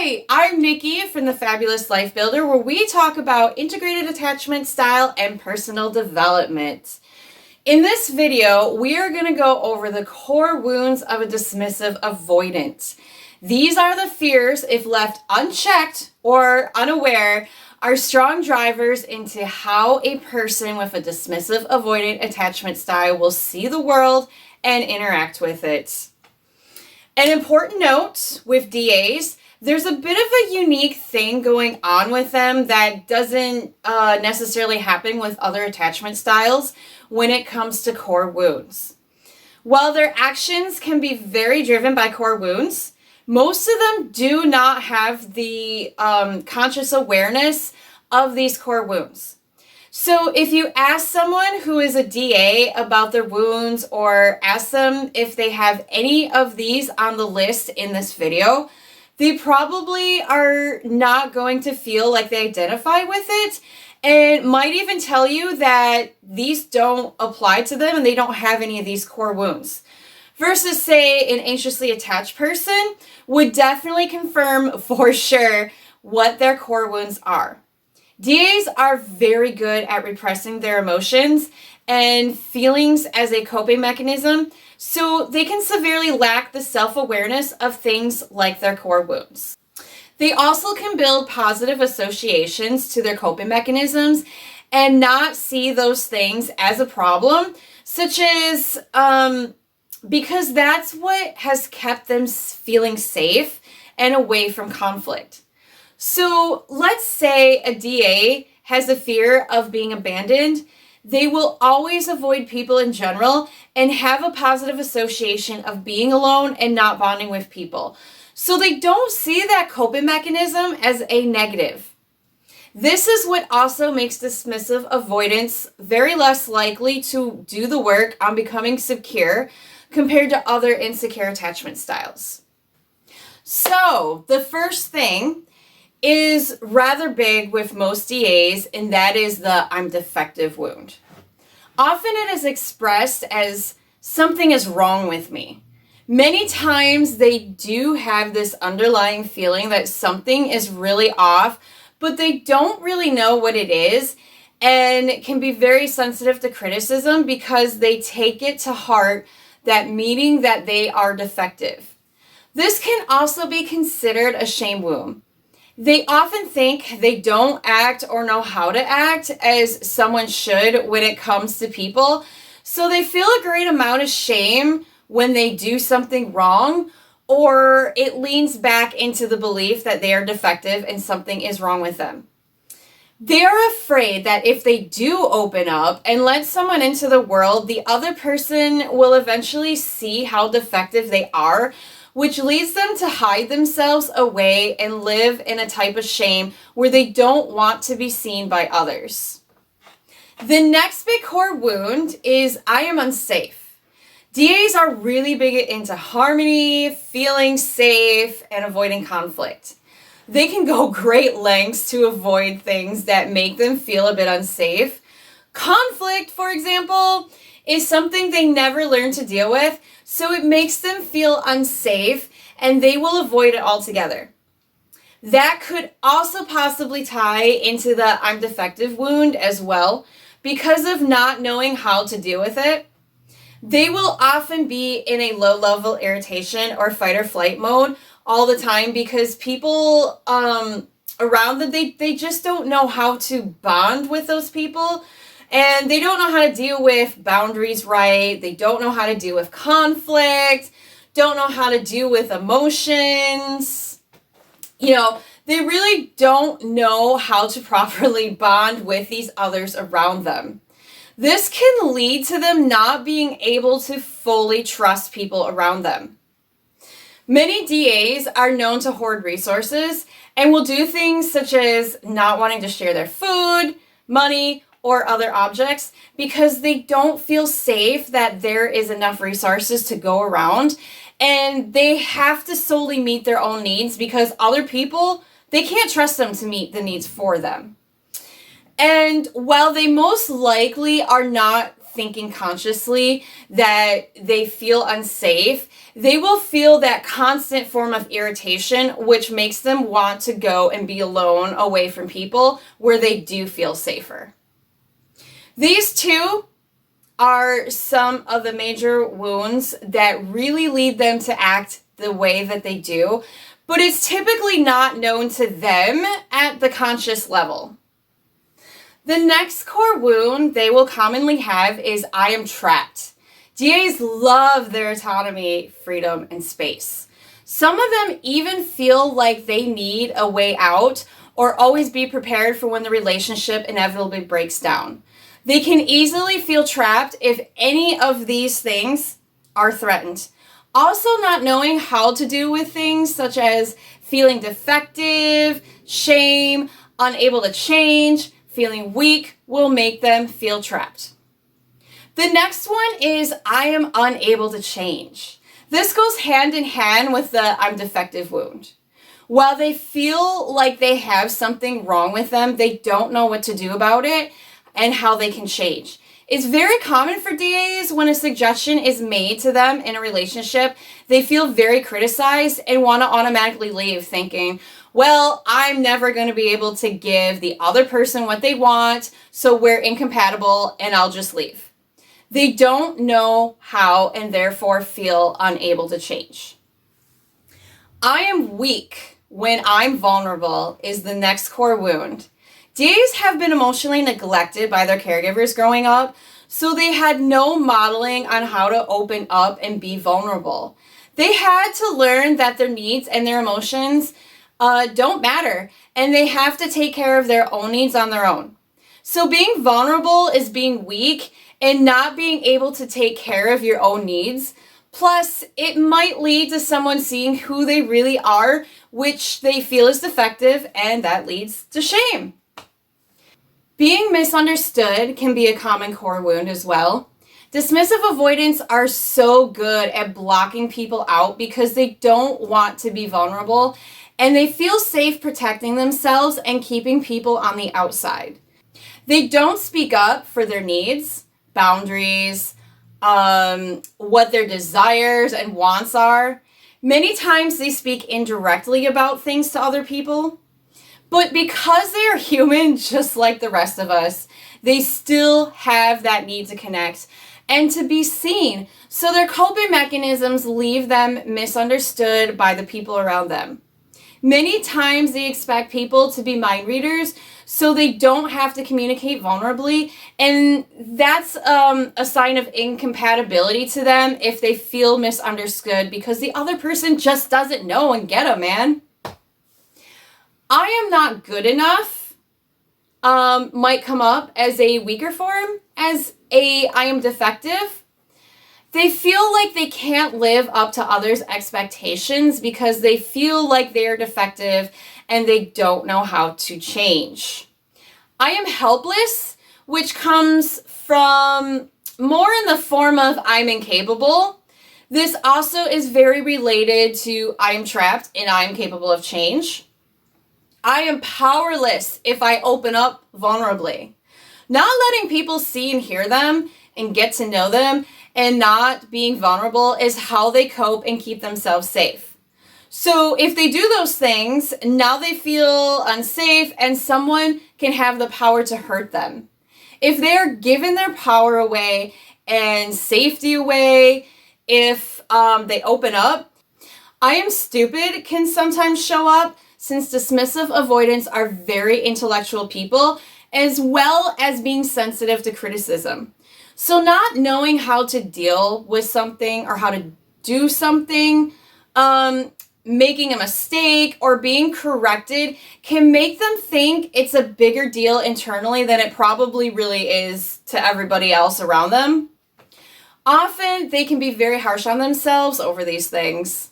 Hi, I'm Nikki from the Fabulous Life Builder, where we talk about integrated attachment style and personal development. In this video, we are going to go over the core wounds of a dismissive avoidant. These are the fears, if left unchecked or unaware, are strong drivers into how a person with a dismissive avoidant attachment style will see the world and interact with it. An important note with DAs, there's a bit of a unique thing going on with them that doesn't necessarily happen with other attachment styles when it comes to core wounds. While their actions can be very driven by core wounds, most of them do not have the conscious awareness of these core wounds. So if you ask someone who is a DA about their wounds or ask them if they have any of these on the list in this video, they probably are not going to feel like they identify with it and might even tell you that these don't apply to them and they don't have any of these core wounds. Versus, say, an anxiously attached person would definitely confirm for sure what their core wounds are. DAs are very good at repressing their emotions and feelings as a coping mechanism, so they can severely lack the self-awareness of things like their core wounds. They also can build positive associations to their coping mechanisms and not see those things as a problem, such as because that's what has kept them feeling safe and away from conflict. So let's say a DA has a fear of being abandoned. They will always avoid people in general and have a positive association of being alone and not bonding with people. So they don't see that coping mechanism as a negative. This is what also makes dismissive avoidance very less likely to do the work on becoming secure compared to other insecure attachment styles. So the first thing is rather big with most DAs, and that is the I'm defective wound. Often it is expressed as something is wrong with me. Many times they do have this underlying feeling that something is really off, but they don't really know what it is and can be very sensitive to criticism because they take it to heart, that meaning that they are defective. This can also be considered a shame wound. They often think they don't act or know how to act as someone should when it comes to people, so they feel a great amount of shame when they do something wrong, or it leans back into the belief that they are defective and something is wrong with them. They are afraid that if they do open up and let someone into the world, the other person will eventually see how defective they are, which leads them to hide themselves away and live in a type of shame where they don't want to be seen by others. The next big core wound is I am unsafe. DAs are really big into harmony, feeling safe, and avoiding conflict. They can go great lengths to avoid things that make them feel a bit unsafe. Conflict, for example, is something they never learn to deal with, so it makes them feel unsafe and they will avoid it altogether. That could also possibly tie into the I'm defective wound as well, because of not knowing how to deal with it. They will often be in a low level irritation or fight or flight mode all the time because people around them, they just don't know how to bond with those people. And they don't know how to deal with boundaries right. They don't know how to deal with conflict, don't know how to deal with emotions. They really don't know how to properly bond with these others around them. This can lead to them not being able to fully trust people around them. Many DAs are known to hoard resources and will do things such as not wanting to share their food, money, or other objects because they don't feel safe that there is enough resources to go around, and they have to solely meet their own needs because other people, they can't trust them to meet the needs for them. And while they most likely are not thinking consciously that they feel unsafe, they will feel that constant form of irritation, which makes them want to go and be alone away from people where they do feel safer. These two are some of the major wounds that really lead them to act the way that they do, but it's typically not known to them at the conscious level. The next core wound they will commonly have is I am trapped. DAs love their autonomy, freedom, and space. Some of them even feel like they need a way out or always be prepared for when the relationship inevitably breaks down. They can easily feel trapped if any of these things are threatened. Also, not knowing how to deal with things such as feeling defective, shame, unable to change, feeling weak will make them feel trapped. The next one is I am unable to change. This goes hand in hand with the I'm defective wound. While they feel like they have something wrong with them, they don't know what to do about it and how they can change. It's very common for DAs when a suggestion is made to them in a relationship, they feel very criticized and want to automatically leave thinking, well, I'm never going to be able to give the other person what they want, so we're incompatible and I'll just leave. They don't know how and therefore feel unable to change. I am weak when I'm vulnerable is the next core wound. DAs have been emotionally neglected by their caregivers growing up, so they had no modeling on how to open up and be vulnerable. They had to learn that their needs and their emotions don't matter, and they have to take care of their own needs on their own. So being vulnerable is being weak and not being able to take care of your own needs. Plus, it might lead to someone seeing who they really are, which they feel is defective, and that leads to shame. Being misunderstood can be a common core wound as well. Dismissive avoidants are so good at blocking people out because they don't want to be vulnerable and they feel safe protecting themselves and keeping people on the outside. They don't speak up for their needs, boundaries, what their desires and wants are. Many times they speak indirectly about things to other people. But because they are human, just like the rest of us, they still have that need to connect and to be seen. So their coping mechanisms leave them misunderstood by the people around them. Many times they expect people to be mind readers so they don't have to communicate vulnerably. And that's a sign of incompatibility to them if they feel misunderstood because the other person just doesn't know and get them, man. I am not good enough might come up as a weaker form, as a I am defective. They feel like they can't live up to others' expectations because they feel like they are defective and they don't know how to change. I am helpless, which comes from more in the form of I'm incapable. This also is very related to I am trapped and I am capable of change. I am powerless if I open up vulnerably. Not letting people see and hear them and get to know them and not being vulnerable is how they cope and keep themselves safe. So if they do those things, now they feel unsafe and someone can have the power to hurt them. If they're given their power away and safety away, if they open up, I am stupid can sometimes show up since dismissive avoidants are very intellectual people, as well as being sensitive to criticism. So not knowing how to deal with something or how to do something, making a mistake or being corrected can make them think it's a bigger deal internally than it probably really is to everybody else around them. Often they can be very harsh on themselves over these things.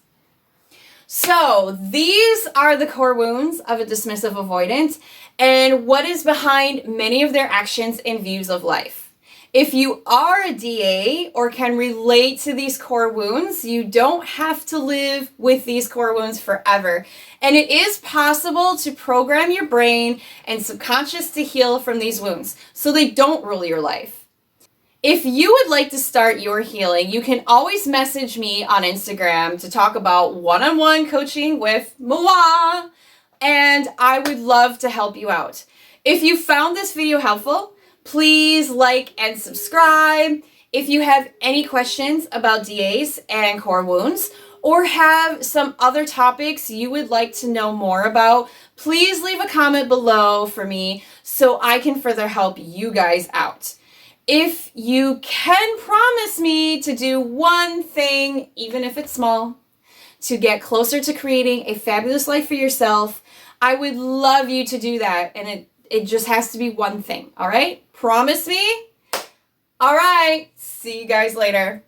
So these are the core wounds of a dismissive avoidant and what is behind many of their actions and views of life. If you are a DA or can relate to these core wounds, you don't have to live with these core wounds forever. And it is possible to program your brain and subconscious to heal from these wounds so they don't rule your life. If you would like to start your healing, you can always message me on Instagram to talk about one-on-one coaching with moi, and I would love to help you out. If you found this video helpful, please like and subscribe. If you have any questions about DAs and core wounds, or have some other topics you would like to know more about, please leave a comment below for me so I can further help you guys out. If you can promise me to do one thing, even if it's small, to get closer to creating a fabulous life for yourself, I would love you to do that. And it just has to be one thing, all right? Promise me? All right. See you guys later.